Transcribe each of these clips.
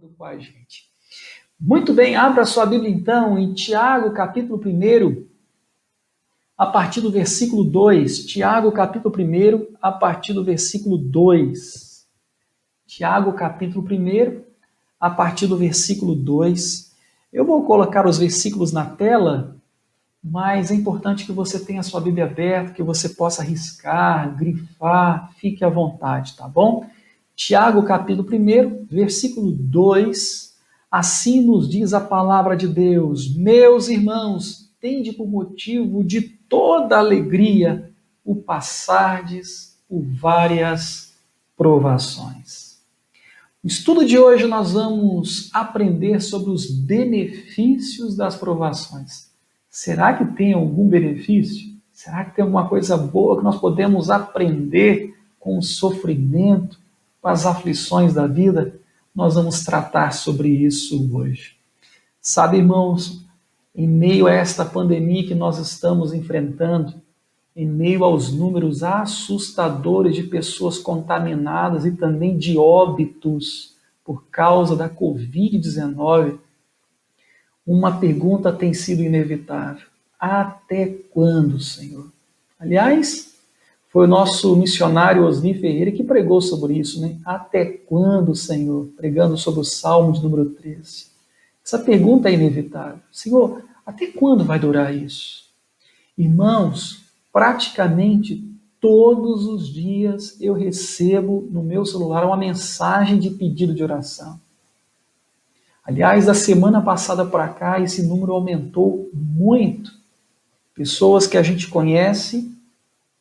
com a gente. Muito bem, abra sua Bíblia então em Tiago, capítulo 1, a partir do versículo 2. Tiago, capítulo 1, a partir do versículo 2. Tiago, capítulo 1, a partir do versículo 2. Eu vou colocar os versículos na tela, mas é importante que você tenha a sua Bíblia aberta, que você possa riscar, grifar, fique à vontade, tá bom? Tiago, capítulo 1, versículo 2, assim nos diz a palavra de Deus: meus irmãos, tende por motivo de toda alegria o passardes por várias provações. No estudo de hoje nós vamos aprender sobre os benefícios das provações. Será que tem algum benefício? Será que tem alguma coisa boa que nós podemos aprender com o sofrimento, com as aflições da vida? Nós vamos tratar sobre isso hoje. Sabe, irmãos, em meio a esta pandemia que nós estamos enfrentando, em meio aos números assustadores de pessoas contaminadas e também de óbitos por causa da Covid-19, uma pergunta tem sido inevitável: até quando, Senhor? Aliás, foi o nosso missionário Osni Ferreira que pregou sobre isso, né? Até quando, Senhor? Pregando sobre o Salmo de número 13. Essa pergunta é inevitável. Senhor, até quando vai durar isso? Irmãos, praticamente todos os dias eu recebo no meu celular uma mensagem de pedido de oração. Aliás, da semana passada para cá, esse número aumentou muito. Pessoas que a gente conhece,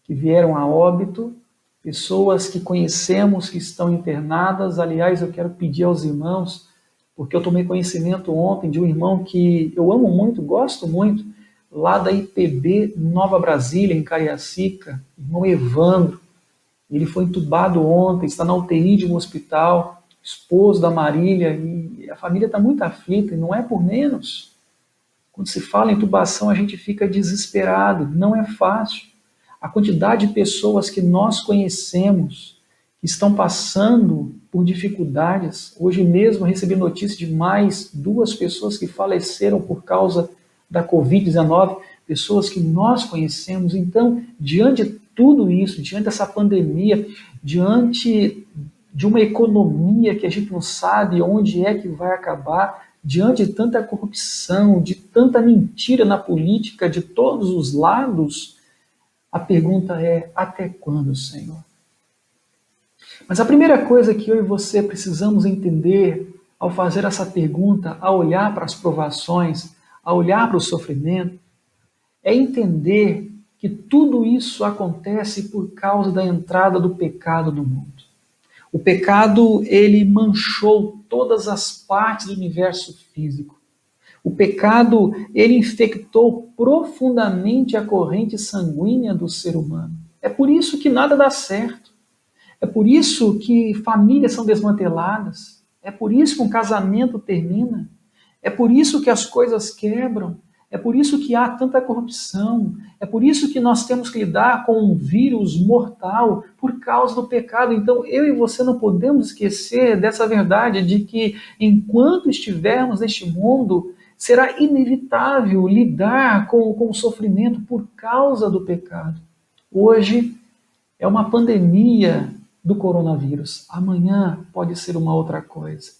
que vieram a óbito, pessoas que conhecemos que estão internadas. Aliás, eu quero pedir aos irmãos, porque eu tomei conhecimento ontem de um irmão que eu amo muito, gosto muito, lá da IPB Nova Brasília, em Cariacica, irmão Evandro. Ele foi entubado ontem, está na UTI de um hospital, esposo da Marília, e a família está muito aflita, e não é por menos. Quando se fala em intubação, a gente fica desesperado, não é fácil. A quantidade de pessoas que nós conhecemos, que estão passando por dificuldades, hoje mesmo eu recebi notícia de mais 2 pessoas que faleceram por causa da Covid-19, pessoas que nós conhecemos. Então, diante de tudo isso, diante dessa pandemia, diante de uma economia que a gente não sabe onde é que vai acabar, diante de tanta corrupção, de tanta mentira na política, de todos os lados, a pergunta é: até quando, Senhor? Mas a primeira coisa que eu e você precisamos entender ao fazer essa pergunta, ao olhar para as provações, ao olhar para o sofrimento, é entender que tudo isso acontece por causa da entrada do pecado no mundo. O pecado, ele manchou todas as partes do universo físico. O pecado, ele infectou profundamente a corrente sanguínea do ser humano. É por isso que nada dá certo. É por isso que famílias são desmanteladas. É por isso que um casamento termina. É por isso que as coisas quebram. É por isso que há tanta corrupção. É por isso que nós temos que lidar com um vírus mortal por causa do pecado. Então, eu e você não podemos esquecer dessa verdade de que, enquanto estivermos neste mundo, será inevitável lidar com o sofrimento por causa do pecado. Hoje é uma pandemia do coronavírus. Amanhã pode ser uma outra coisa.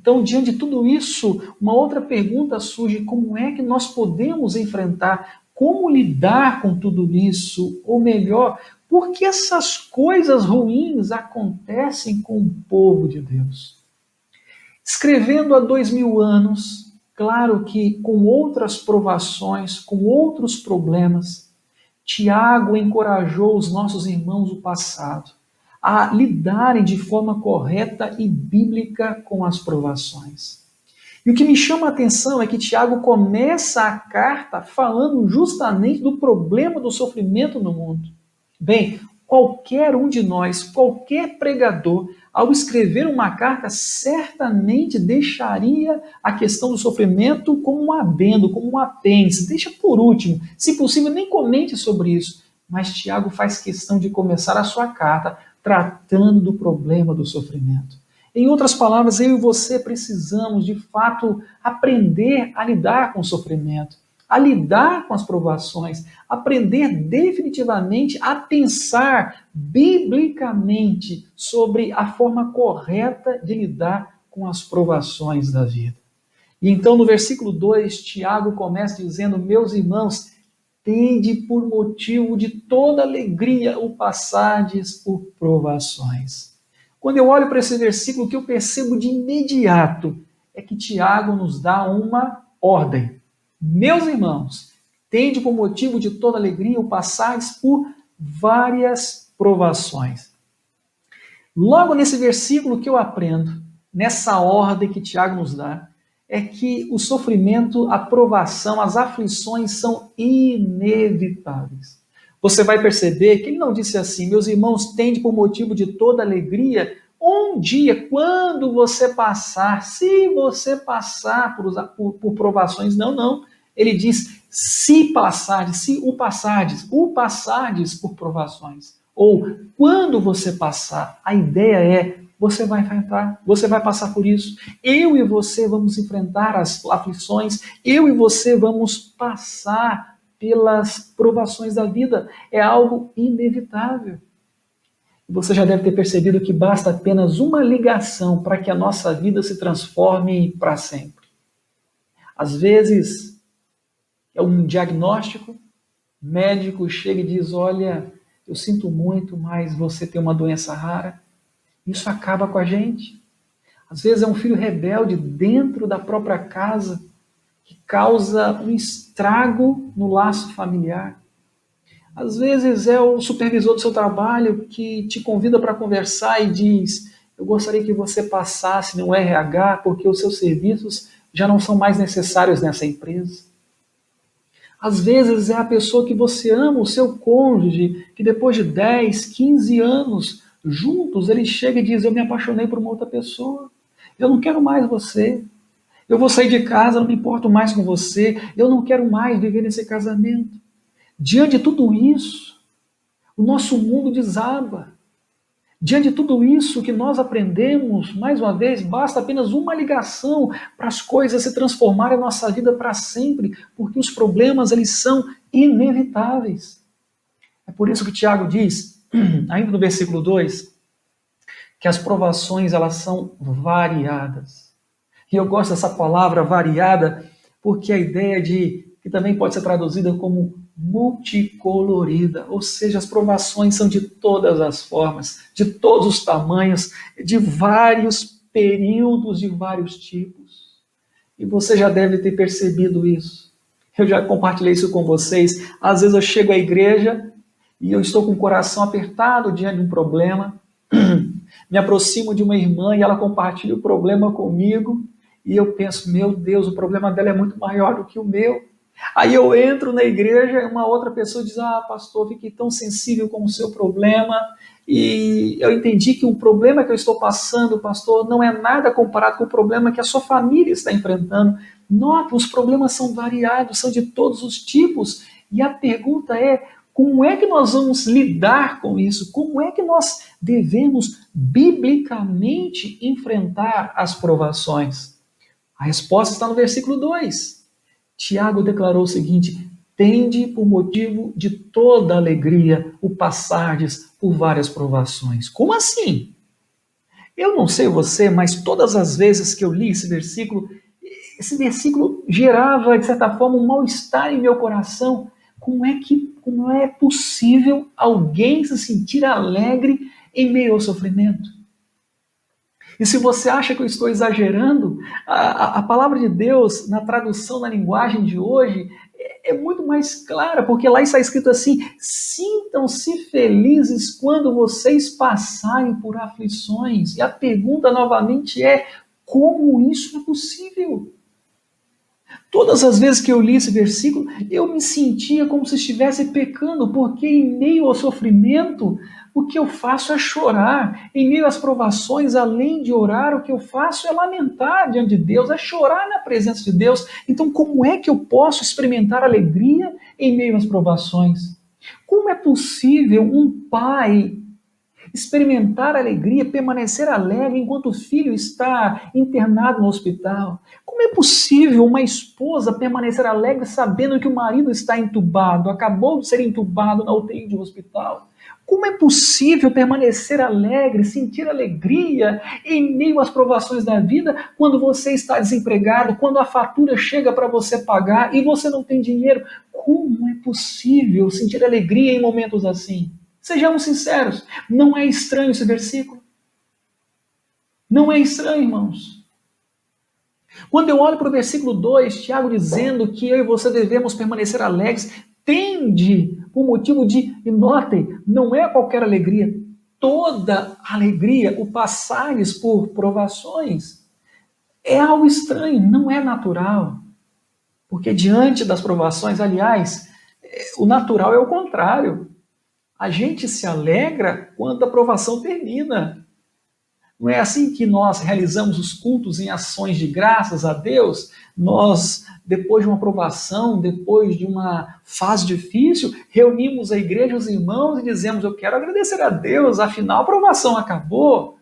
Então, diante de tudo isso, uma outra pergunta surge: como é que nós podemos enfrentar, como lidar com tudo isso? Ou melhor, por que essas coisas ruins acontecem com o povo de Deus? Escrevendo há 2000 anos, claro que com outras provações, com outros problemas, Tiago encorajou os nossos irmãos do passado a lidarem de forma correta e bíblica com as provações. E o que me chama a atenção é que Tiago começa a carta falando justamente do problema do sofrimento no mundo. Bem, qualquer um de nós, qualquer pregador, ao escrever uma carta, certamente deixaria a questão do sofrimento como um adendo, como um apêndice. Deixa por último, se possível, nem comente sobre isso. Mas Tiago faz questão de começar a sua carta tratando do problema do sofrimento. Em outras palavras, eu e você precisamos, de fato, aprender a lidar com o sofrimento, a lidar com as provações, aprender definitivamente a pensar biblicamente sobre a forma correta de lidar com as provações da vida. E então, no versículo 2, Tiago começa dizendo: meus irmãos, tende por motivo de toda alegria o passardes por provações. Quando eu olho para esse versículo, o que eu percebo de imediato é que Tiago nos dá uma ordem. Meus irmãos, tende por motivo de toda alegria o passardes por várias provações. Logo nesse versículo que eu aprendo, nessa ordem que Tiago nos dá, é que o sofrimento, a provação, as aflições são inevitáveis. Você vai perceber que ele não disse assim: meus irmãos, tende por motivo de toda alegria, um dia, quando você passar, se você passar por provações, não. Ele diz: se passardes, se o passardes por provações. Ou quando você passar, a ideia é: você vai enfrentar, você vai passar por isso. Eu e você vamos enfrentar as aflições, eu e você vamos passar pelas provações da vida. É algo inevitável. Você já deve ter percebido que basta apenas uma ligação para que a nossa vida se transforme para sempre. Às vezes, é um diagnóstico, médico chega e diz: olha, eu sinto muito, mas você tem uma doença rara. Isso acaba com a gente. Às vezes é um filho rebelde dentro da própria casa que causa um estrago no laço familiar. Às vezes é o supervisor do seu trabalho que te convida para conversar e diz: eu gostaria que você passasse no RH porque os seus serviços já não são mais necessários nessa empresa. Às vezes é a pessoa que você ama, o seu cônjuge, que depois de 10, 15 anos juntos, ele chega e diz: eu me apaixonei por uma outra pessoa, eu não quero mais você, eu vou sair de casa, não me importo mais com você, eu não quero mais viver nesse casamento. Diante de tudo isso, o nosso mundo desaba. Diante de tudo isso que nós aprendemos, mais uma vez, basta apenas uma ligação para as coisas se transformarem em nossa vida para sempre, porque os problemas, eles são inevitáveis. É por isso que Tiago diz, ainda no versículo 2, que as provações, elas são variadas. E eu gosto dessa palavra variada, porque a ideia que também pode ser traduzida como multicolorida, ou seja, as provações são de todas as formas, de todos os tamanhos, de vários períodos, de vários tipos. E você já deve ter percebido isso. Eu já compartilhei isso com vocês. Às vezes eu chego à igreja e eu estou com o coração apertado diante de um problema, me aproximo de uma irmã e ela compartilha o problema comigo, e eu penso: meu Deus, o problema dela é muito maior do que o meu. Aí eu entro na igreja e uma outra pessoa diz: ah, pastor, fiquei tão sensível com o seu problema e eu entendi que o problema que eu estou passando, pastor, não é nada comparado com o problema que a sua família está enfrentando. Nota, os problemas são variados, são de todos os tipos. E a pergunta é: como é que nós vamos lidar com isso? Como é que nós devemos biblicamente enfrentar as provações? A resposta está no versículo 2. Tiago declarou o seguinte: tende por motivo de toda alegria o passardes por várias provações. Como assim? Eu não sei você, mas todas as vezes que eu li esse versículo gerava, de certa forma, um mal-estar em meu coração. Como é possível alguém se sentir alegre em meio ao sofrimento? E se você acha que eu estou exagerando, a palavra de Deus, na tradução na linguagem de hoje, é muito mais clara, porque lá está escrito assim: sintam-se felizes quando vocês passarem por aflições. E a pergunta novamente é: como isso é possível? Todas as vezes que eu li esse versículo, eu me sentia como se estivesse pecando, porque em meio ao sofrimento, o que eu faço é chorar. Em meio às provações, além de orar, o que eu faço é lamentar diante de Deus, é chorar na presença de Deus. Então, como é que eu posso experimentar alegria em meio às provações? Como é possível um pai experimentar alegria, permanecer alegre enquanto o filho está internado no hospital? Como é possível uma esposa permanecer alegre sabendo que o marido está entubado, acabou de ser entubado na UTI de um hospital? Como é possível permanecer alegre, sentir alegria em meio às provações da vida quando você está desempregado, quando a fatura chega para você pagar e você não tem dinheiro? Como é possível sentir alegria em momentos assim? Sejamos sinceros, não é estranho esse versículo? Não é estranho, irmãos? Quando eu olho para o versículo 2, Tiago dizendo que eu e você devemos permanecer alegres, tende por motivo de, e notem, não é qualquer alegria, toda alegria, o passares por provações, é algo estranho, não é natural. Porque diante das provações, aliás, o natural é o contrário. A gente se alegra quando a provação termina. Não é assim que nós realizamos os cultos em ações de graças a Deus? Nós, depois de uma provação, depois de uma fase difícil, reunimos a igreja, os irmãos e dizemos: eu quero agradecer a Deus, afinal a provação acabou.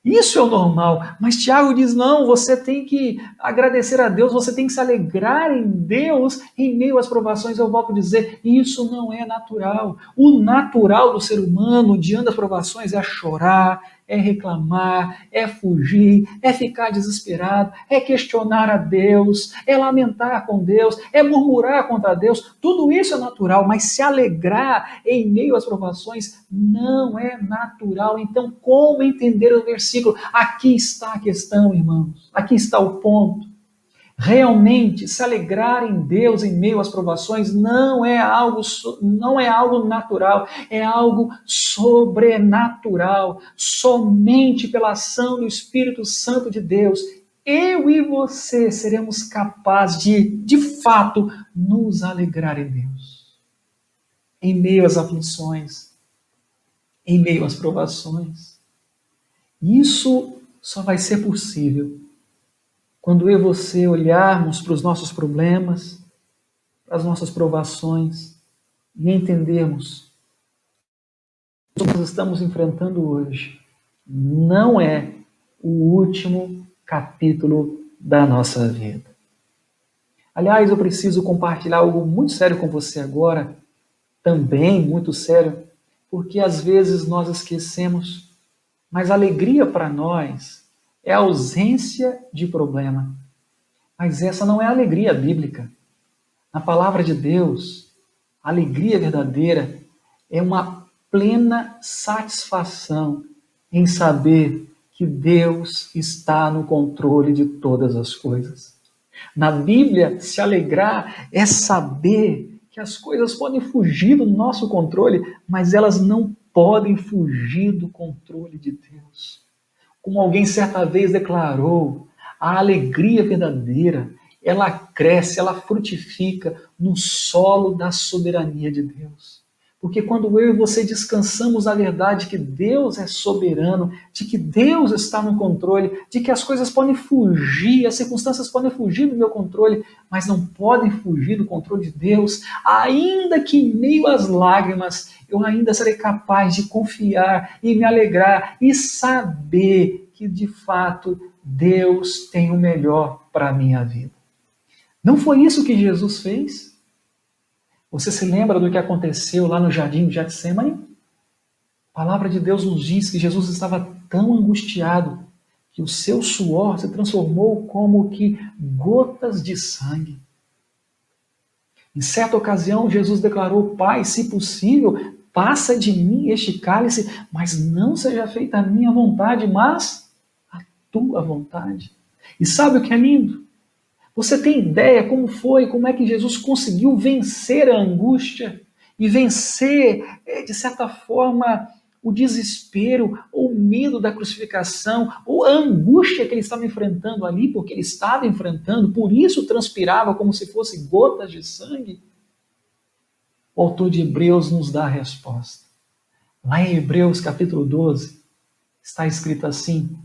Isso é o normal, mas Tiago diz: não, você tem que agradecer a Deus, você tem que se alegrar em Deus em meio às provações. Eu volto a dizer, isso não é natural. O natural do ser humano diante das provações é chorar, é reclamar, é fugir, é ficar desesperado, é questionar a Deus, é lamentar com Deus, é murmurar contra Deus. Tudo isso é natural, mas se alegrar em meio às provações não é natural. Então, como entender o versículo? Aqui está a questão, irmãos. Aqui está o ponto. Realmente, se alegrar em Deus em meio às provações não é algo natural, é algo sobrenatural. Somente pela ação do Espírito Santo de Deus, eu e você seremos capazes de fato, nos alegrar em Deus. Em meio às aflições, em meio às provações. Isso só vai ser possível quando eu e você olharmos para os nossos problemas, para as nossas provações e entendermos que o que nós estamos enfrentando hoje não é o último capítulo da nossa vida. Aliás, eu preciso compartilhar algo muito sério com você agora, também muito sério, porque às vezes nós esquecemos, mas a alegria para nós é a ausência de problema. Mas essa não é a alegria bíblica. Na palavra de Deus, a alegria verdadeira é uma plena satisfação em saber que Deus está no controle de todas as coisas. Na Bíblia, se alegrar é saber que as coisas podem fugir do nosso controle, mas elas não podem fugir do controle de Deus. Como alguém certa vez declarou, a alegria verdadeira, ela cresce, ela frutifica no solo da soberania de Deus. Porque quando eu e você descansamos na verdade que Deus é soberano, de que Deus está no controle, de que as coisas podem fugir, as circunstâncias podem fugir do meu controle, mas não podem fugir do controle de Deus, ainda que em meio às lágrimas, eu ainda serei capaz de confiar e me alegrar e saber que de fato Deus tem o melhor para a minha vida. Não foi isso que Jesus fez? Você se lembra do que aconteceu lá no jardim de Getsêmani? A palavra de Deus nos diz que Jesus estava tão angustiado que o seu suor se transformou como que gotas de sangue. Em certa ocasião, Jesus declarou: Pai, se possível, passa de mim este cálice, mas não seja feita a minha vontade, mas a tua vontade. E sabe o que é lindo? Você tem ideia como é que Jesus conseguiu vencer a angústia e vencer, de certa forma, o desespero, ou o medo da crucificação, ou a angústia que ele estava enfrentando ali, porque ele estava enfrentando, por isso transpirava como se fossem gotas de sangue? O autor de Hebreus nos dá a resposta. Lá em Hebreus capítulo 12, está escrito assim,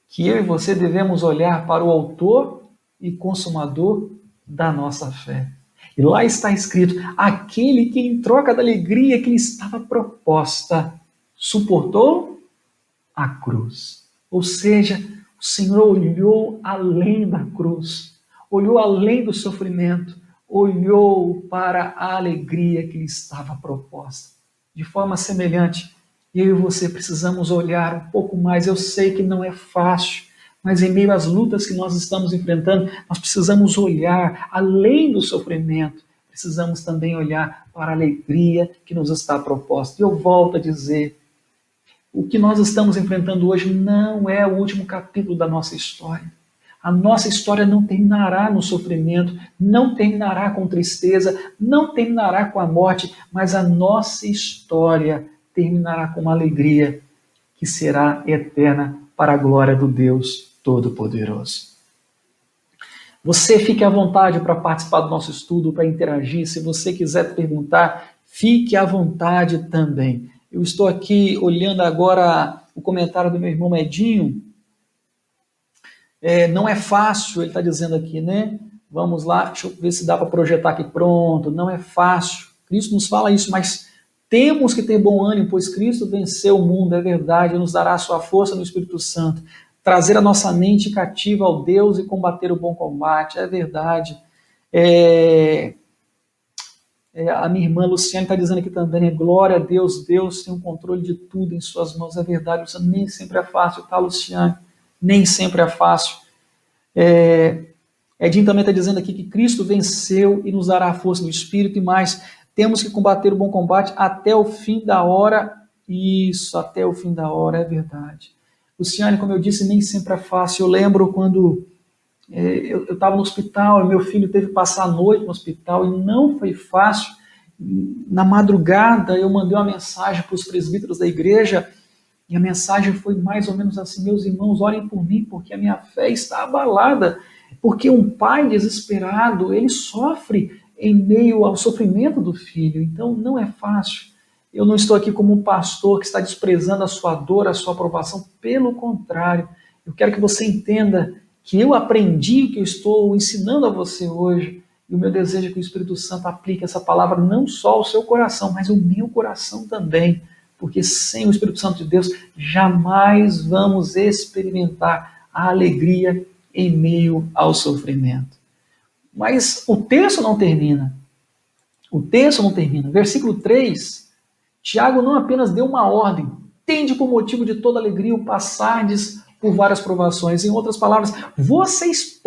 que eu e você devemos olhar para o autor e consumador da nossa fé. E lá está escrito, aquele que em troca da alegria que lhe estava proposta, suportou a cruz. Ou seja, o Senhor olhou além da cruz, olhou além do sofrimento, olhou para a alegria que lhe estava proposta. De forma semelhante, eu e você precisamos olhar um pouco mais. Eu sei que não é fácil, mas em meio às lutas que nós estamos enfrentando, nós precisamos olhar além do sofrimento, precisamos também olhar para a alegria que nos está proposta. E eu volto a dizer, o que nós estamos enfrentando hoje não é o último capítulo da nossa história. A nossa história não terminará no sofrimento, não terminará com tristeza, não terminará com a morte, mas a nossa história terminará com uma alegria que será eterna para a glória do Deus Todo-Poderoso. Você fique à vontade para participar do nosso estudo, para interagir. Se você quiser perguntar, fique à vontade também. Eu estou aqui olhando agora o comentário do meu irmão Edinho. Não é fácil, ele está dizendo aqui, né? Vamos lá, deixa eu ver se dá para projetar aqui. Pronto, não é fácil. Cristo nos fala isso, mas temos que ter bom ânimo, pois Cristo venceu o mundo, é verdade, nos dará a sua força no Espírito Santo. Trazer a nossa mente cativa ao Deus e combater o bom combate, é verdade. A minha irmã Luciane está dizendo aqui também, glória a Deus, Deus tem o controle de tudo em suas mãos, é verdade, Luciane, nem sempre é fácil, tá, Luciane? Nem sempre é fácil. Edinho também está dizendo aqui que Cristo venceu e nos dará a força no Espírito e mais, temos que combater o bom combate até o fim da hora. Isso, até o fim da hora, é verdade. Luciane, como eu disse, nem sempre é fácil. Eu lembro quando eu estava no hospital e meu filho teve que passar a noite no hospital e não foi fácil. Na madrugada eu mandei uma mensagem para os presbíteros da igreja e a mensagem foi mais ou menos assim: meus irmãos, orem por mim porque a minha fé está abalada. Porque um pai desesperado, ele sofre em meio ao sofrimento do filho. Então não é fácil. Eu não estou aqui como um pastor que está desprezando a sua dor, a sua aprovação. Pelo contrário, eu quero que você entenda que eu aprendi o que eu estou ensinando a você hoje. E o meu desejo é que o Espírito Santo aplique essa palavra não só ao seu coração, mas ao meu coração também. Porque sem o Espírito Santo de Deus, jamais vamos experimentar a alegria em meio ao sofrimento. Mas o texto não termina. O texto não termina. Versículo 3, Tiago não apenas deu uma ordem, tende por motivo de toda alegria o passardes por várias provações. Em outras palavras, vocês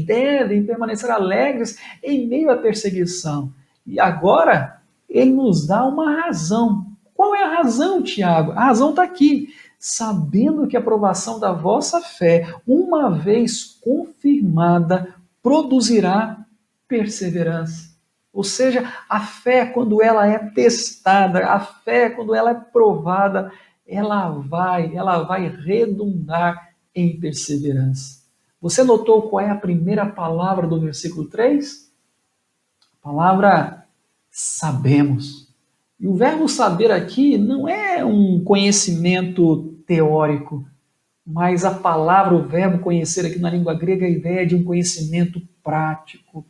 devem permanecer alegres em meio à perseguição. E agora, ele nos dá uma razão. Qual é a razão, Tiago? A razão está aqui. Sabendo que a aprovação da vossa fé, uma vez confirmada, produzirá perseverança. Ou seja, a fé, quando ela é testada, a fé, quando ela é provada, ela vai redundar em perseverança. Você notou qual é a primeira palavra do versículo 3? A palavra sabemos. E o verbo saber aqui não é um conhecimento teórico, mas a palavra, o verbo conhecer aqui na língua grega, é a ideia de um conhecimento prático.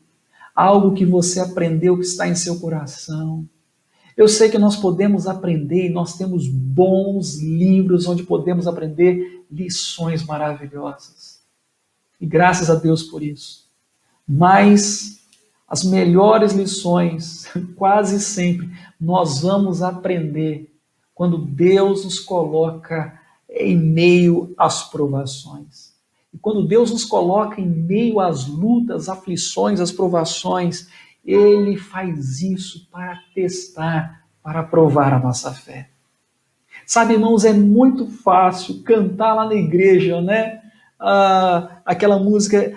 Algo que você aprendeu, que está em seu coração. Eu sei que nós podemos aprender e nós temos bons livros onde podemos aprender lições maravilhosas. E graças a Deus por isso. Mas as melhores lições, quase sempre, nós vamos aprender quando Deus nos coloca em meio às provações. E quando Deus nos coloca em meio às lutas, aflições, às provações, Ele faz isso para testar, para provar a nossa fé. Sabe, irmãos, é muito fácil cantar lá na igreja, né? Aquela música,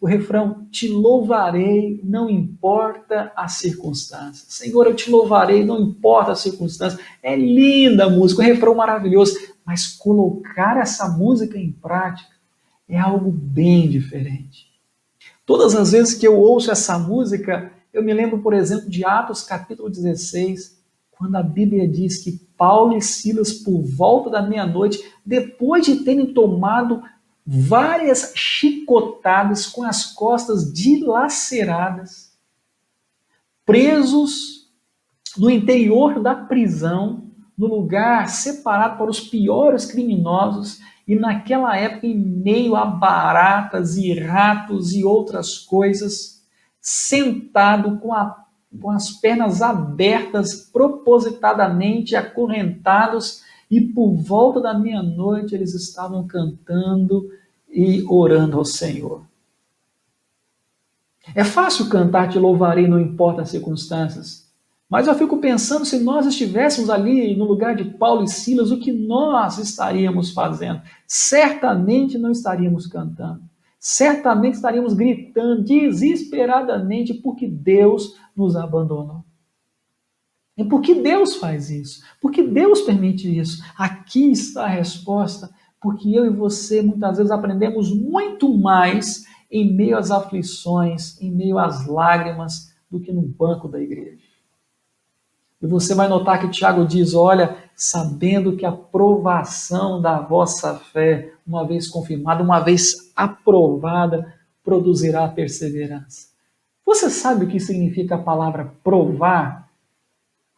o refrão, te louvarei, não importa as circunstâncias. Senhor, eu te louvarei, não importa as circunstâncias. É linda a música, um refrão maravilhoso, mas colocar essa música em prática é algo bem diferente. Todas as vezes que eu ouço essa música, eu me lembro, por exemplo, de Atos capítulo 16, quando a Bíblia diz que Paulo e Silas, por volta da meia-noite, depois de terem tomado várias chicotadas com as costas dilaceradas, presos no interior da prisão, no lugar separado para os piores criminosos, e naquela época, em meio a baratas e ratos e outras coisas, sentado com as pernas abertas, propositadamente acorrentados, e por volta da meia-noite eles estavam cantando e orando ao Senhor. É fácil cantar Te Louvarei, não importa as circunstâncias. Mas eu fico pensando, se nós estivéssemos ali no lugar de Paulo e Silas, o que nós estaríamos fazendo? Certamente não estaríamos cantando. Certamente estaríamos gritando desesperadamente porque Deus nos abandonou. E por que Deus faz isso? Por que Deus permite isso? Aqui está a resposta. Porque eu e você muitas vezes aprendemos muito mais em meio às aflições, em meio às lágrimas, do que no banco da igreja. E você vai notar que Tiago diz, olha, sabendo que a provação da vossa fé, uma vez confirmada, uma vez aprovada, produzirá perseverança. Você sabe o que significa a palavra provar?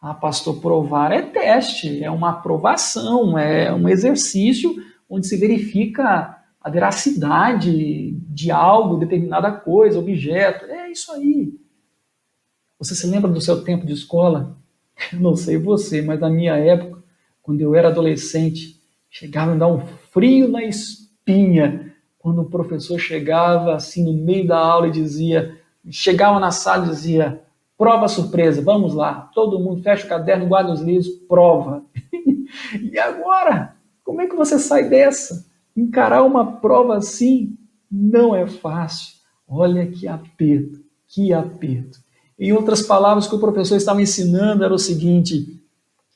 Ah, pastor, provar é teste, é uma aprovação, é um exercício onde se verifica a veracidade de algo, determinada coisa, objeto. É isso aí. Você se lembra do seu tempo de escola? Não sei você, mas na minha época, quando eu era adolescente, chegava a dar um frio na espinha quando o professor chegava assim no meio da aula e dizia, chegava na sala e dizia, prova surpresa, vamos lá, todo mundo fecha o caderno, guarda os livros, prova. E agora? Como é que você sai dessa? Encarar uma prova assim não é fácil. Olha que aperto, que aperto. Em outras palavras, o que o professor estava ensinando era o seguinte,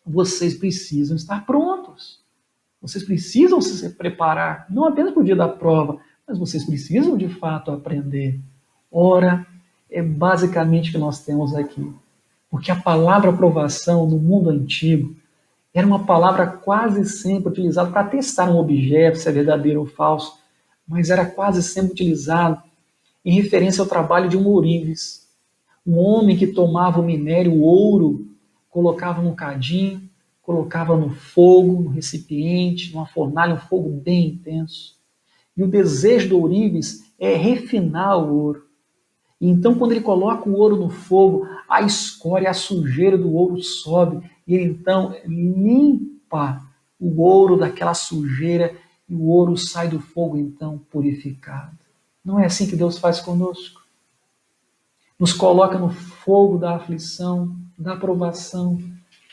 vocês precisam estar prontos. Vocês precisam se preparar, não apenas para o dia da prova, mas vocês precisam de fato aprender. Ora, é basicamente o que nós temos aqui. Porque a palavra aprovação no mundo antigo era uma palavra quase sempre utilizada para testar um objeto, se é verdadeiro ou falso, mas era quase sempre utilizado em referência ao trabalho de um ourives. Um homem que tomava o minério, o ouro, colocava no cadinho, colocava no fogo, no recipiente, numa fornalha, um fogo bem intenso. E o desejo do ourives é refinar o ouro. E então, quando ele coloca o ouro no fogo, a escória, a sujeira do ouro sobe, e ele então limpa o ouro daquela sujeira, e o ouro sai do fogo então purificado. Não é assim que Deus faz conosco? Nos coloca no fogo da aflição, da provação,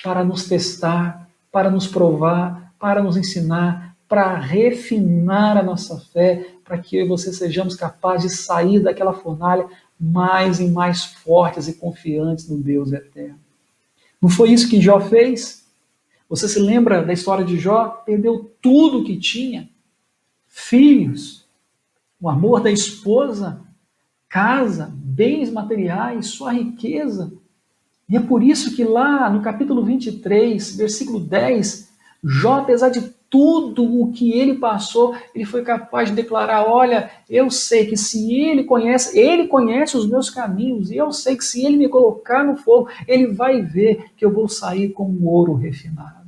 para nos testar, para nos provar, para nos ensinar, para refinar a nossa fé, para que eu e você sejamos capazes de sair daquela fornalha mais e mais fortes e confiantes no Deus eterno. Não foi isso que Jó fez? Você se lembra da história de Jó? Perdeu tudo que tinha, filhos, o amor da esposa, casa, bens materiais, sua riqueza. E é por isso que lá no capítulo 23, versículo 10, Jó, apesar de tudo o que ele passou, ele foi capaz de declarar, olha, eu sei que se ele conhece os meus caminhos, e eu sei que se ele me colocar no fogo, ele vai ver que eu vou sair como ouro refinado.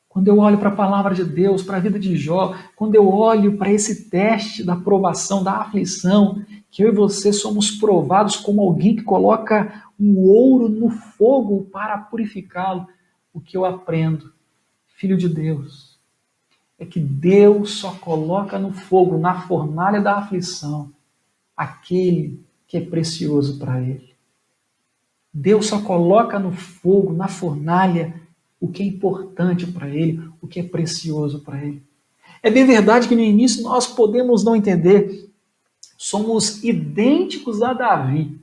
Quando eu olho para a palavra de Deus, para a vida de Jó, quando eu olho para esse teste da provação, da aflição, que eu e você somos provados como alguém que coloca um ouro no fogo para purificá-lo, o que eu aprendo, filho de Deus, é que Deus só coloca no fogo, na fornalha da aflição, aquele que é precioso para Ele. Deus só coloca no fogo, na fornalha, o que é importante para Ele, o que é precioso para Ele. É bem verdade que no início nós podemos não entender, somos idênticos a Davi.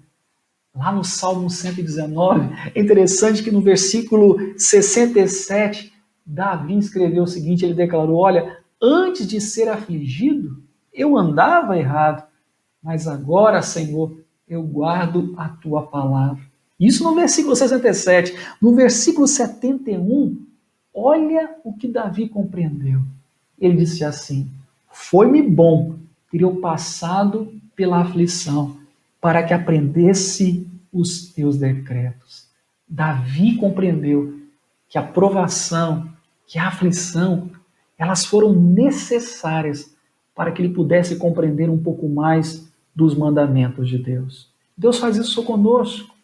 Lá no Salmo 119, é interessante que no versículo 67, Davi escreveu o seguinte, ele declarou, olha, antes de ser afligido, eu andava errado, mas agora, Senhor, eu guardo a tua palavra. Isso no versículo 67. No versículo 71, olha o que Davi compreendeu. Ele disse assim, foi-me bom ter eu passado pela aflição, para que aprendesse os teus decretos. Davi compreendeu que a provação, que a aflição, elas foram necessárias para que ele pudesse compreender um pouco mais dos mandamentos de Deus. Deus faz isso conosco.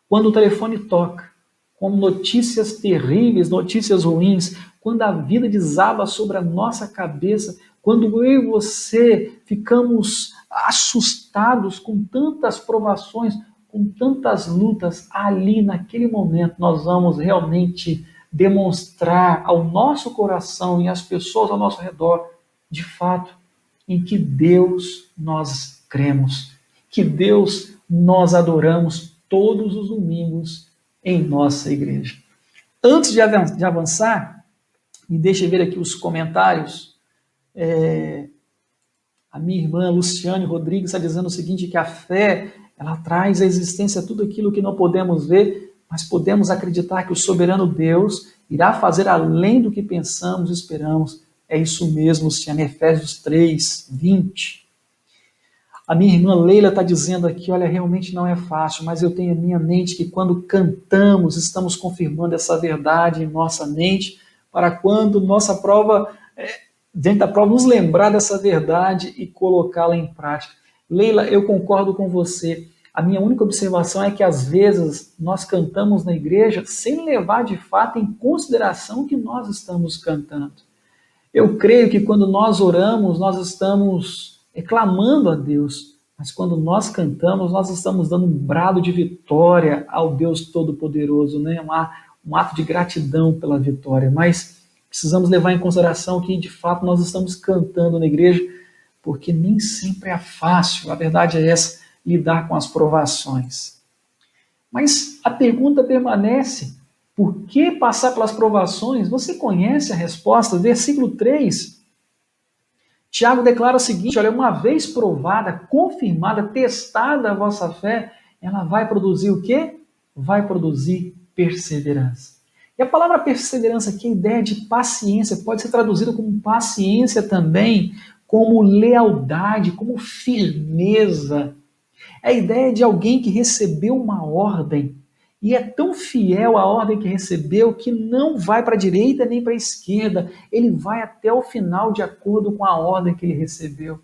Quando o telefone toca, com notícias terríveis, notícias ruins, quando a vida desaba sobre a nossa cabeça, quando eu e você ficamos assustados com tantas provações, com tantas lutas, ali naquele momento nós vamos realmente demonstrar ao nosso coração e às pessoas ao nosso redor, de fato, em que Deus nós cremos, que Deus nós adoramos todos os domingos em nossa igreja. Antes de avançar, me deixe ver aqui os comentários. A minha irmã Luciane Rodrigues está dizendo o seguinte, que a fé, ela traz à existência tudo aquilo que não podemos ver, mas podemos acreditar que o soberano Deus irá fazer além do que pensamos e esperamos. É isso mesmo, Luciane, Efésios 3, 20. A minha irmã Leila está dizendo aqui, olha, realmente não é fácil, mas eu tenho em minha mente que quando cantamos, estamos confirmando essa verdade em nossa mente, para quando nossa prova, dentro da prova, nos lembrar dessa verdade e colocá-la em prática. Leila, eu concordo com você. A minha única observação é que às vezes nós cantamos na igreja sem levar de fato em consideração o que nós estamos cantando. Eu creio que quando nós oramos, nós estamos clamando a Deus, mas quando nós cantamos, nós estamos dando um brado de vitória ao Deus Todo-Poderoso, né? Um ato de gratidão pela vitória, mas precisamos levar em consideração que, de fato, nós estamos cantando na igreja, porque nem sempre é fácil, a verdade é essa, lidar com as provações. Mas a pergunta permanece, por que passar pelas provações? Você conhece a resposta? Versículo 3, Tiago declara o seguinte, olha, uma vez provada, confirmada, testada a vossa fé, ela vai produzir o quê? Vai produzir perseverança. E a palavra perseverança aqui, a ideia de paciência, pode ser traduzida como paciência também, como lealdade, como firmeza. É a ideia de alguém que recebeu uma ordem e é tão fiel à ordem que recebeu que não vai para a direita nem para a esquerda, ele vai até o final de acordo com a ordem que ele recebeu.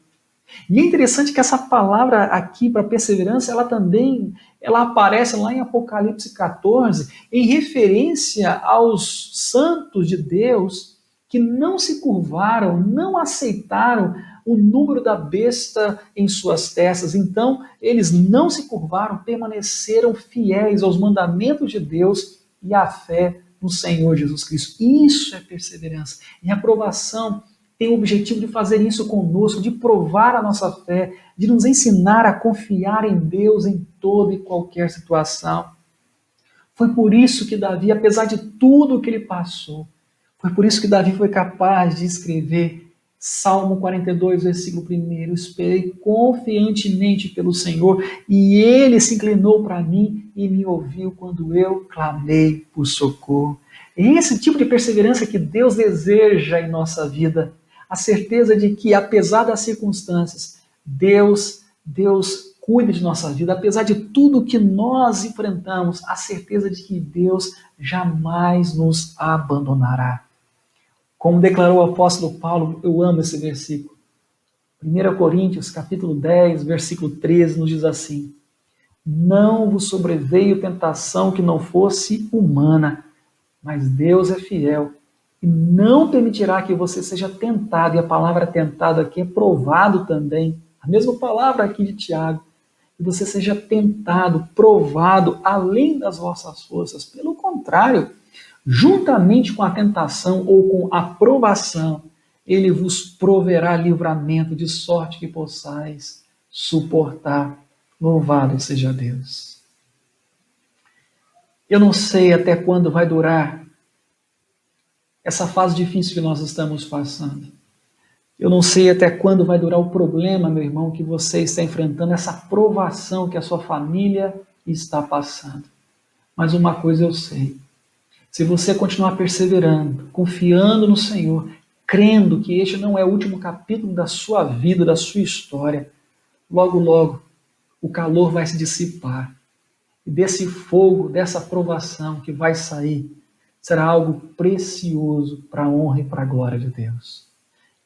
E é interessante que essa palavra aqui para perseverança, ela aparece lá em Apocalipse 14, em referência aos santos de Deus que não se curvaram, não aceitaram o número da besta em suas testas. Então, eles não se curvaram, permaneceram fiéis aos mandamentos de Deus e à fé no Senhor Jesus Cristo. Isso é perseverança. E a aprovação tem o objetivo de fazer isso conosco, de provar a nossa fé, de nos ensinar a confiar em Deus em toda e qualquer situação. Foi por isso que Davi, apesar de tudo que ele passou, foi por isso que Davi foi capaz de escrever Salmo 42, versículo 1, esperei confiantemente pelo Senhor e Ele se inclinou para mim e me ouviu quando eu clamei por socorro. É esse tipo de perseverança que Deus deseja em nossa vida. A certeza de que, apesar das circunstâncias, Deus cuida de nossa vida. Apesar de tudo que nós enfrentamos, a certeza de que Deus jamais nos abandonará. Como declarou o apóstolo Paulo, eu amo esse versículo. 1 Coríntios, capítulo 10, versículo 13, nos diz assim: não vos sobreveio tentação que não fosse humana, mas Deus é fiel e não permitirá que você seja tentado. E a palavra tentado aqui é provado também. A mesma palavra aqui de Tiago. Que você seja tentado, provado, além das vossas forças. Pelo contrário, juntamente com a tentação ou com a provação, ele vos proverá livramento, de sorte que possais suportar. Louvado seja Deus. Eu não sei até quando vai durar essa fase difícil que nós estamos passando. Eu não sei até quando vai durar o problema, meu irmão, que você está enfrentando, essa provação que a sua família está passando. Mas uma coisa eu sei. Se você continuar perseverando, confiando no Senhor, crendo que este não é o último capítulo da sua vida, da sua história, logo, logo, o calor vai se dissipar. E desse fogo, dessa provação que vai sair, será algo precioso para a honra e para a glória de Deus.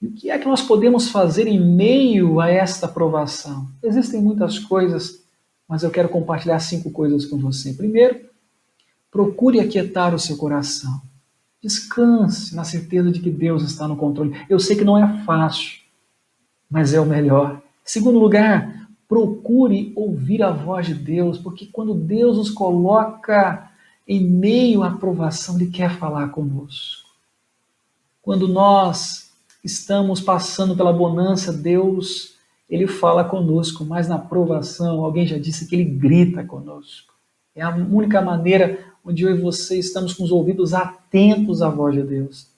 E o que é que nós podemos fazer em meio a esta provação? Existem muitas coisas, mas eu quero compartilhar 5 coisas com você. Primeiro, procure aquietar o seu coração. Descanse na certeza de que Deus está no controle. Eu sei que não é fácil, mas é o melhor. Segundo lugar, procure ouvir a voz de Deus, porque quando Deus nos coloca em meio à provação, Ele quer falar conosco. Quando nós estamos passando pela bonança, Deus, Ele fala conosco, mas na provação, alguém já disse que Ele grita conosco. É a única maneira onde eu e você estamos com os ouvidos atentos à voz de Deus.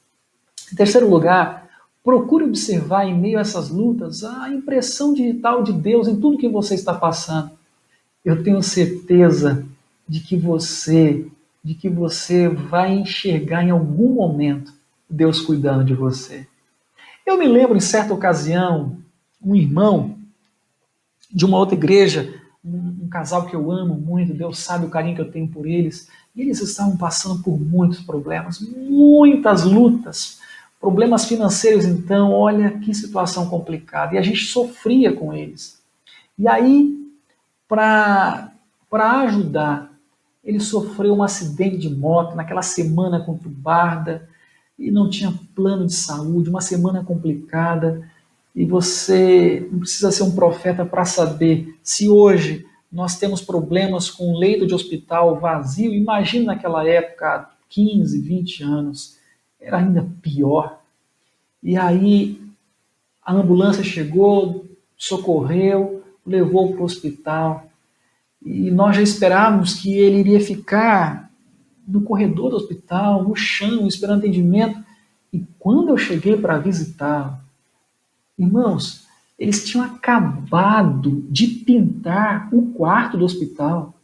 Em terceiro lugar, procure observar em meio a essas lutas a impressão digital de Deus em tudo que você está passando. Eu tenho certeza de que você vai enxergar em algum momento Deus cuidando de você. Eu me lembro em certa ocasião, um irmão de uma outra igreja, um casal que eu amo muito, Deus sabe o carinho que eu tenho por eles, e eles estavam passando por muitos problemas, muitas lutas, problemas financeiros então, olha que situação complicada, e a gente sofria com eles. E aí, para ajudar, ele sofreu um acidente de moto naquela semana conturbada, e não tinha plano de saúde, uma semana complicada, e você não precisa ser um profeta para saber, se hoje nós temos problemas com um leito de hospital vazio, imagina naquela época, há 15, 20 anos, era ainda pior. E aí a ambulância chegou, socorreu, levou para o hospital, e nós já esperávamos que ele iria ficar no corredor do hospital, no chão, esperando atendimento. E quando eu cheguei para visitá-lo, irmãos, eles tinham acabado de pintar o quarto do hospital.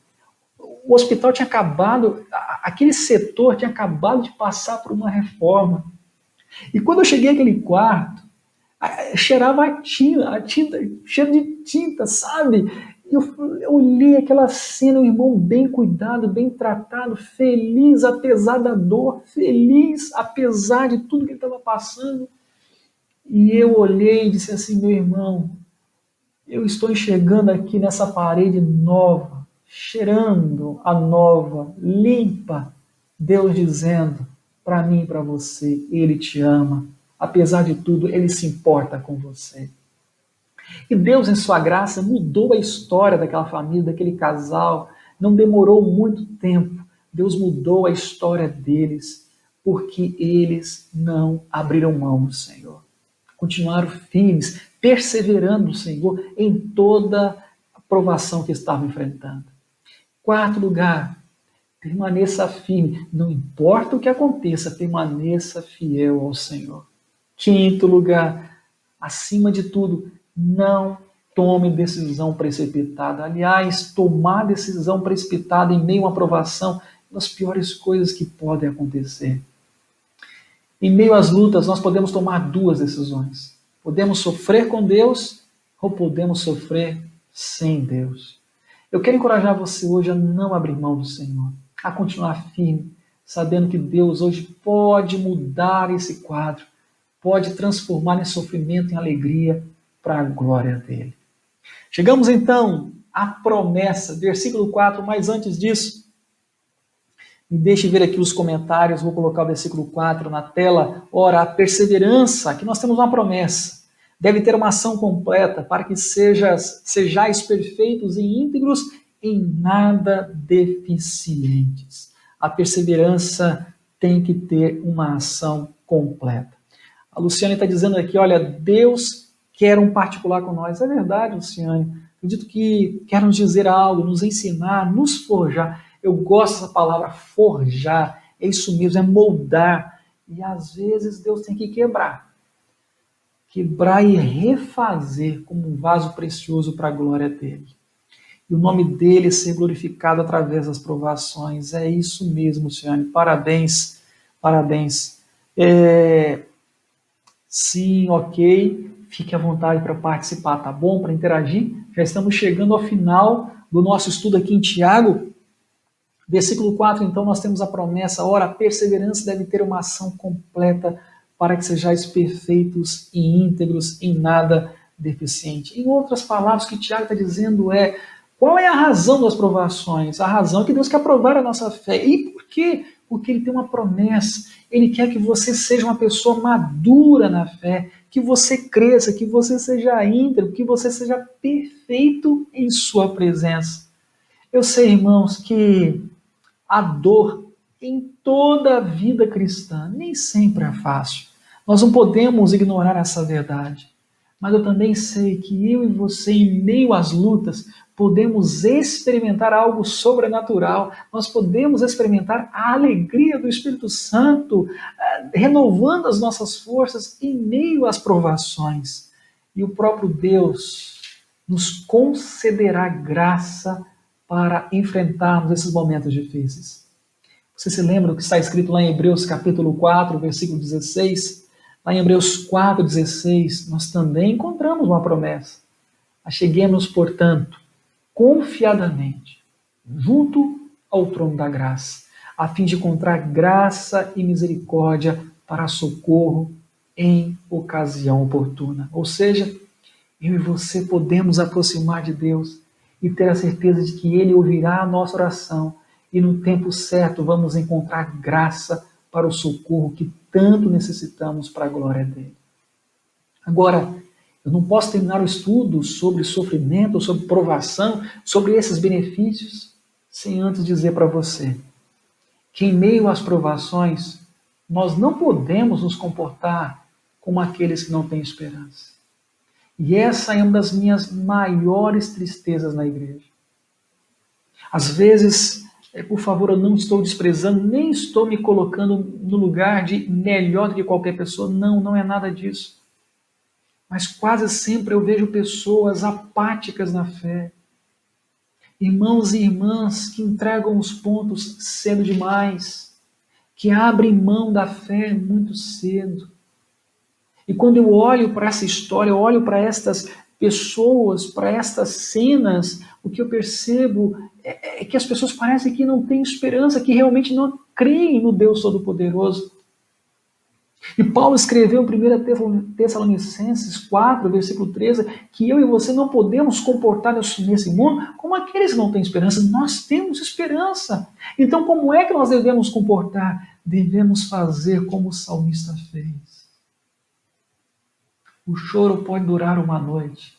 O hospital tinha acabado, aquele setor tinha acabado de passar por uma reforma. E quando eu cheguei àquele quarto, cheirava a tinta, cheiro de tinta, sabe? Eu olhei aquela cena, o irmão bem cuidado, bem tratado, feliz apesar da dor, feliz apesar de tudo que ele estava passando. E eu olhei e disse assim, meu irmão, eu estou enxergando aqui nessa parede nova, cheirando a nova, limpa, Deus dizendo para mim e para você, Ele te ama. Apesar de tudo, Ele se importa com você. E Deus, em sua graça, mudou a história daquela família, daquele casal. Não demorou muito tempo. Deus mudou a história deles, porque eles não abriram mão do Senhor. Continuaram firmes, perseverando no Senhor em toda a provação que estavam enfrentando. Quarto lugar, permaneça firme. Não importa o que aconteça, permaneça fiel ao Senhor. Quinto lugar, acima de tudo, não tome decisão precipitada. Aliás, tomar decisão precipitada em meio a uma aprovação é uma das piores coisas que podem acontecer. Em meio às lutas, nós podemos tomar 2 decisões. Podemos sofrer com Deus ou podemos sofrer sem Deus. Eu quero encorajar você hoje a não abrir mão do Senhor, a continuar firme, sabendo que Deus hoje pode mudar esse quadro, pode transformar esse sofrimento em alegria para a glória dele. Chegamos então à promessa, versículo 4, mas antes disso, me deixe ver aqui os comentários, vou colocar o versículo 4 na tela. Ora, a perseverança, aqui nós temos uma promessa, deve ter uma ação completa para que sejais perfeitos e íntegros, em nada deficientes. A perseverança tem que ter uma ação completa. A Luciane está dizendo aqui, olha, Deus quer um particular com nós. É verdade, Luciane. Acredito que quer nos dizer algo, nos ensinar, nos forjar. Eu gosto dessa palavra, forjar. É isso mesmo, é moldar. E às vezes Deus tem que quebrar. Quebrar e refazer como um vaso precioso para a glória dele. E o nome dele ser glorificado através das provações. É isso mesmo, Luciane. Parabéns, parabéns. Sim, ok. Fique à vontade para participar, tá bom? Para interagir. Já estamos chegando ao final do nosso estudo aqui em Tiago. Versículo 4, então, nós temos a promessa: ora, a perseverança deve ter uma ação completa para que sejais perfeitos e íntegros, em nada deficiente. Em outras palavras, o que Tiago está dizendo é: qual é a razão das provações? A razão é que Deus quer provar a nossa fé. E por quê? Porque Ele tem uma promessa. Ele quer que você seja uma pessoa madura na fé, que você cresça, que você seja íntegro, que você seja perfeito em Sua presença. Eu sei, irmãos, que a dor em toda a vida cristã nem sempre é fácil. Nós não podemos ignorar essa verdade. Mas eu também sei que eu e você, em meio às lutas, podemos experimentar algo sobrenatural. Nós podemos experimentar a alegria do Espírito Santo, renovando as nossas forças em meio às provações. E o próprio Deus nos concederá graça para enfrentarmos esses momentos difíceis. Você se lembra do que está escrito lá em Hebreus capítulo 4, versículo 16? Lá em Hebreus 4, 16, nós também encontramos uma promessa. Acheguemos, portanto, confiadamente, junto ao trono da graça, a fim de encontrar graça e misericórdia para socorro em ocasião oportuna. Ou seja, eu e você podemos aproximar de Deus e ter a certeza de que Ele ouvirá a nossa oração e no tempo certo vamos encontrar graça para o socorro que tanto necessitamos para a glória dele. Agora, eu não posso terminar o estudo sobre sofrimento, sobre provação, sobre esses benefícios, sem antes dizer para você que em meio às provações nós não podemos nos comportar como aqueles que não têm esperança. E essa é uma das minhas maiores tristezas na igreja. Às vezes, por favor, eu não estou desprezando, nem estou me colocando no lugar de melhor do que qualquer pessoa. Não, não é nada disso. Mas quase sempre eu vejo pessoas apáticas na fé. Irmãos e irmãs que entregam os pontos cedo demais, que abrem mão da fé muito cedo. E quando eu olho para essa história, eu olho para estas pessoas, para estas cenas, o que eu percebo é que as pessoas parecem que não têm esperança, que realmente não creem no Deus Todo-Poderoso. E Paulo escreveu em 1 Tessalonicenses 4, versículo 13, que eu e você não podemos comportar nesse mundo como aqueles que não têm esperança. Nós temos esperança. Então, como é que nós devemos comportar? Devemos fazer como o salmista fez. O choro pode durar uma noite,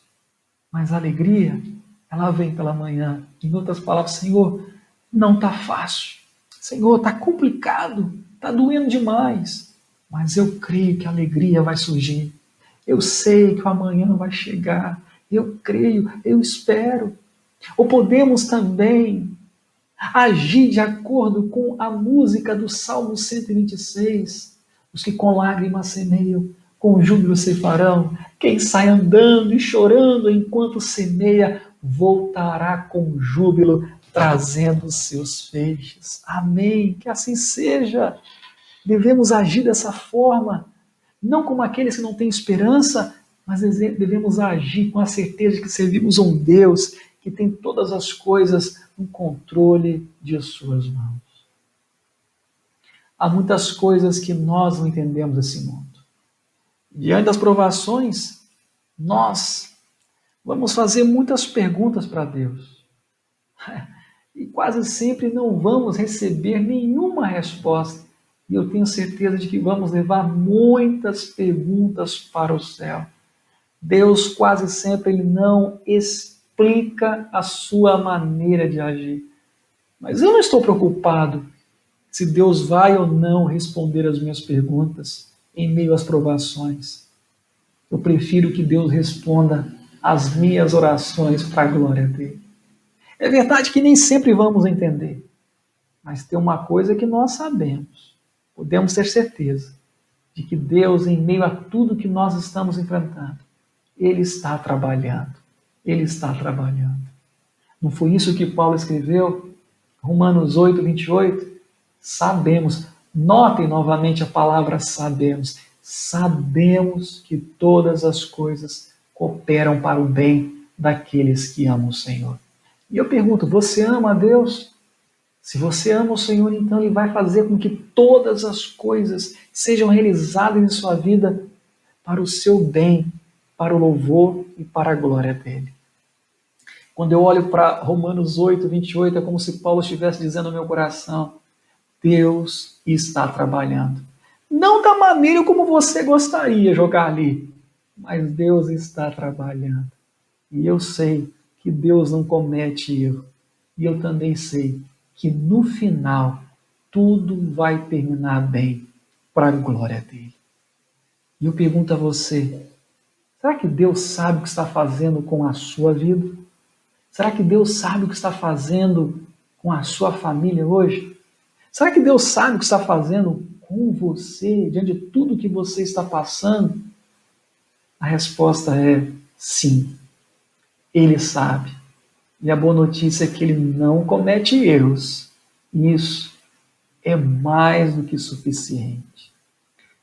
mas a alegria, ela vem pela manhã. Em outras palavras, Senhor, não está fácil. Senhor, está complicado, está doendo demais. Mas eu creio que a alegria vai surgir. Eu sei que o amanhã vai chegar. Eu creio, eu espero. Ou podemos também agir de acordo com a música do Salmo 126. Os que com lágrimas semeiam, com júbilo ceifarão. Quem sai andando e chorando enquanto semeia, voltará com júbilo, trazendo seus feixes. Amém. Que assim seja. Devemos agir dessa forma, não como aqueles que não têm esperança, mas devemos agir com a certeza de que servimos a um Deus que tem todas as coisas no controle de suas mãos. Há muitas coisas que nós não entendemos desse mundo. Diante das provações, nós vamos fazer muitas perguntas para Deus. E quase sempre não vamos receber nenhuma resposta. E eu tenho certeza de que vamos levar muitas perguntas para o céu. Deus quase sempre ele não explica a sua maneira de agir. Mas eu não estou preocupado se Deus vai ou não responder as minhas perguntas em meio às provações. Eu prefiro que Deus responda às minhas orações para a glória dele. É verdade que nem sempre vamos entender, mas tem uma coisa que nós sabemos. Podemos ter certeza de que Deus, em meio a tudo que nós estamos enfrentando, Ele está trabalhando. Ele está trabalhando. Não foi isso que Paulo escreveu? Romanos 8, 28? Sabemos. Notem novamente a palavra sabemos. Sabemos que todas as coisas cooperam para o bem daqueles que amam o Senhor. E eu pergunto, você ama a Deus? Se você ama o Senhor, então Ele vai fazer com que todas as coisas sejam realizadas em sua vida para o seu bem, para o louvor e para a glória dEle. Quando eu olho para Romanos 8, 28, é como se Paulo estivesse dizendo no meu coração: Deus está trabalhando. Não da maneira como você gostaria de jogar ali, mas Deus está trabalhando. E eu sei que Deus não comete erro. E eu também sei que no final tudo vai terminar bem para a glória dele. E eu pergunto a você: será que Deus sabe o que está fazendo com a sua vida? Será que Deus sabe o que está fazendo com a sua família hoje? Será que Deus sabe o que está fazendo com você, diante de tudo que você está passando? A resposta é sim, Ele sabe. E a boa notícia é que Ele não comete erros. Isso é mais do que suficiente.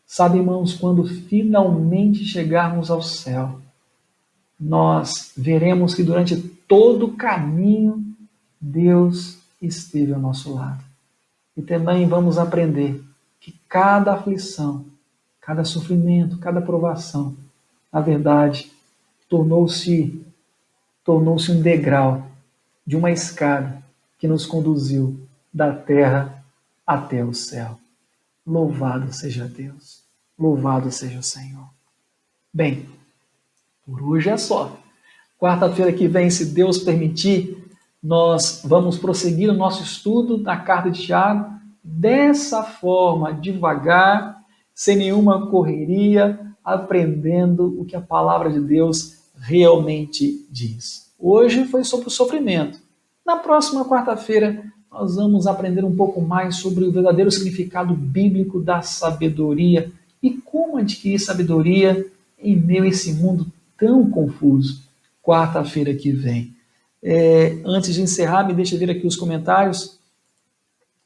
Sabe, irmãos, quando finalmente chegarmos ao céu, nós veremos que durante todo o caminho Deus esteve ao nosso lado. E também vamos aprender que cada aflição, cada sofrimento, cada provação, na verdade, tornou-se um degrau de uma escada que nos conduziu da terra até o céu. Louvado seja Deus, louvado seja o Senhor. Bem, por hoje é só. Quarta-feira que vem, se Deus permitir, nós vamos prosseguir o nosso estudo da carta de Tiago dessa forma, devagar, sem nenhuma correria, aprendendo o que a palavra de Deus realmente diz. Hoje foi sobre o sofrimento. Na próxima quarta-feira, nós vamos aprender um pouco mais sobre o verdadeiro significado bíblico da sabedoria e como adquirir sabedoria em meio a esse mundo tão confuso. Quarta-feira que vem. Antes de encerrar, me deixa ver aqui os comentários.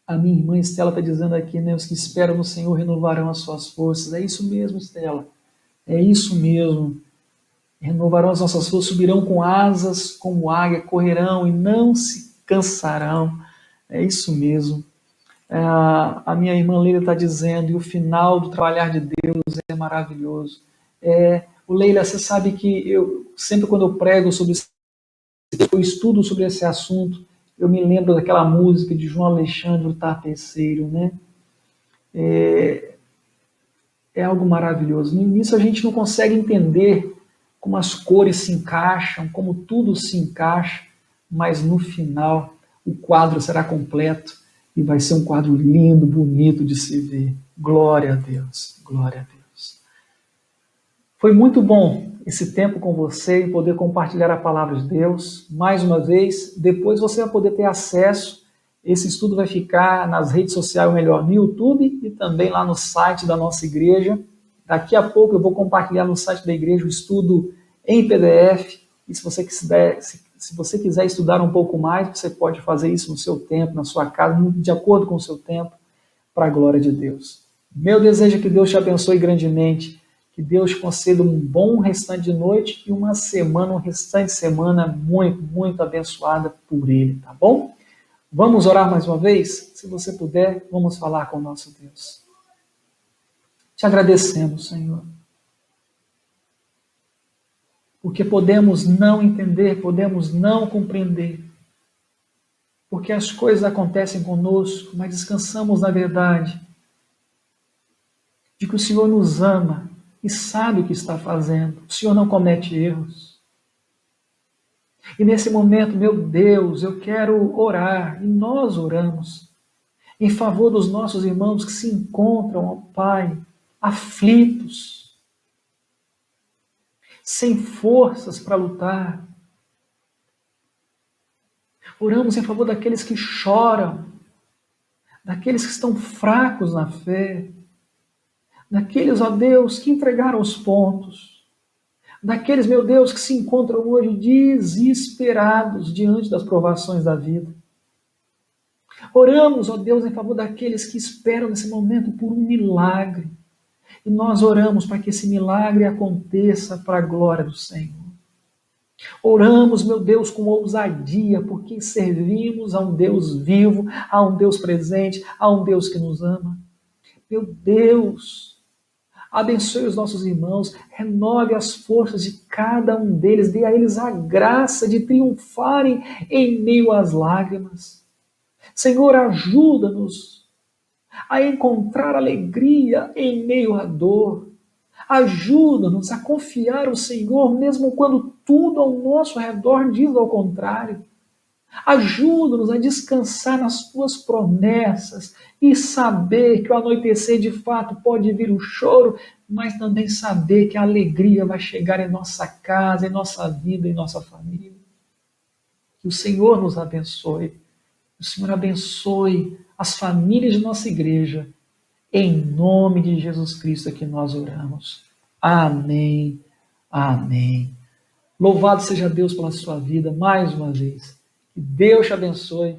A minha irmã Estela está dizendo aqui, né? Os que esperam no Senhor renovarão as suas forças. É isso mesmo, Estela. É isso mesmo. Renovarão as nossas forças, subirão com asas como águia, correrão e não se cansarão. É isso mesmo. A minha irmã Leila está dizendo, e o final do trabalhar de Deus é maravilhoso. O Leila, você sabe que sempre quando eu prego sobre isso, eu estudo sobre esse assunto, eu me lembro daquela música de João Alexandre, o Tapeceiro, né? É algo maravilhoso. No início a gente não consegue entender como as cores se encaixam, como tudo se encaixa, mas no final o quadro será completo e vai ser um quadro lindo, bonito de se ver. Glória a Deus, glória a Deus. Foi muito bom esse tempo com você e poder compartilhar a palavra de Deus. Mais uma vez, depois você vai poder ter acesso. Esse estudo vai ficar nas redes sociais, ou melhor, no YouTube e também lá no site da nossa igreja. Daqui a pouco eu vou compartilhar no site da igreja o estudo em PDF. E se você quiser estudar um pouco mais, você pode fazer isso no seu tempo, na sua casa, de acordo com o seu tempo, para a glória de Deus. Meu desejo é que Deus te abençoe grandemente, que Deus conceda um bom restante de noite e uma semana, um restante de semana muito, muito abençoada por Ele, tá bom? Vamos orar mais uma vez? Se você puder, vamos falar com o nosso Deus. Te agradecemos, Senhor, porque podemos não entender, podemos não compreender, porque as coisas acontecem conosco, mas descansamos na verdade de que o Senhor nos ama e sabe o que está fazendo. O Senhor não comete erros. E nesse momento, meu Deus, eu quero orar, e nós oramos, em favor dos nossos irmãos que se encontram, ó Pai, aflitos, sem forças para lutar. Oramos em favor daqueles que choram, daqueles que estão fracos na fé, daqueles, ó Deus, que entregaram os pontos, daqueles, meu Deus, que se encontram hoje desesperados diante das provações da vida. Oramos, ó Deus, em favor daqueles que esperam nesse momento por um milagre. E nós oramos para que esse milagre aconteça para a glória do Senhor. Oramos, meu Deus, com ousadia, porque servimos a um Deus vivo, a um Deus presente, a um Deus que nos ama. Meu Deus, abençoe os nossos irmãos, renove as forças de cada um deles, dê a eles a graça de triunfarem em meio às lágrimas. Senhor, ajuda-nos a encontrar alegria em meio à dor. Ajuda-nos a confiar no Senhor, mesmo quando tudo ao nosso redor diz ao contrário. Ajuda-nos a descansar nas tuas promessas e saber que o anoitecer de fato pode vir o choro, mas também saber que a alegria vai chegar em nossa casa, em nossa vida, em nossa família. Que o Senhor nos abençoe. Que o Senhor abençoe as famílias de nossa igreja. Em nome de Jesus Cristo é que nós oramos. Amém. Amém. Louvado seja Deus pela sua vida mais uma vez. Que Deus te abençoe